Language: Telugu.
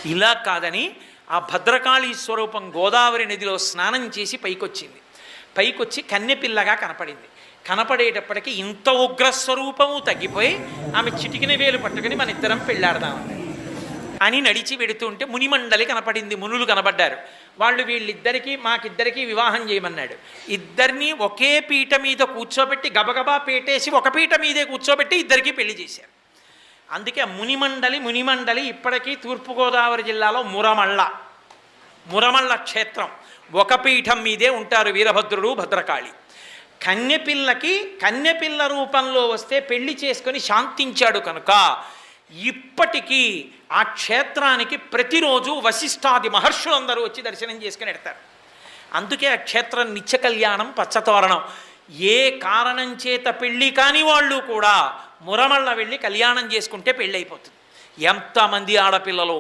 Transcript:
ఇలా కాదని ఆ భద్రకాళీ స్వరూపం గోదావరి నదిలో స్నానం చేసి పైకొచ్చింది. పైకొచ్చి కన్నెపిల్లగా కనపడింది. కనపడేటప్పటికీ ఇంత ఉగ్రస్వరూపము తగ్గిపోయి ఆమె చిటికిన వేలు పట్టుకుని మన ఇద్దరం పెళ్ళాడదామన్నాడు అని నడిచి వెడుతుంటే మునిమండలి కనపడింది. మునులు కనబడ్డారు. వాళ్ళు వీళ్ళిద్దరికీ మాకిద్దరికీ వివాహం చేయమన్నాడు. ఇద్దరినీ ఒకే పీట మీద కూర్చోబెట్టి గబగబా పేటేసి ఒక పీట మీదే కూర్చోబెట్టి ఇద్దరికీ పెళ్లి చేశారు. అందుకే మునిమండలి ఇప్పటికీ తూర్పుగోదావరి జిల్లాలో మురమళ్ళ క్షేత్రం. ఒక పీఠం మీదే ఉంటారు వీరభద్రుడు భద్రకాళి. కన్యపిల్ల రూపంలో వస్తే పెళ్లి చేసుకొని శాంతించాడు కనుక ఇప్పటికీ ఆ క్షేత్రానికి ప్రతిరోజు వశిష్ఠాది మహర్షులందరూ వచ్చి దర్శనం చేసుకుని వెడతారు. అందుకే ఆ క్షేత్రం నిత్య కళ్యాణం, పచ్చతోరణం. ఏ కారణం చేత పెళ్ళి కాని వాళ్ళు కూడా మురమళ్ళ వెళ్ళి కళ్యాణం చేసుకుంటే పెళ్ళి అయిపోతుంది. ఎంతమంది ఆడపిల్లలు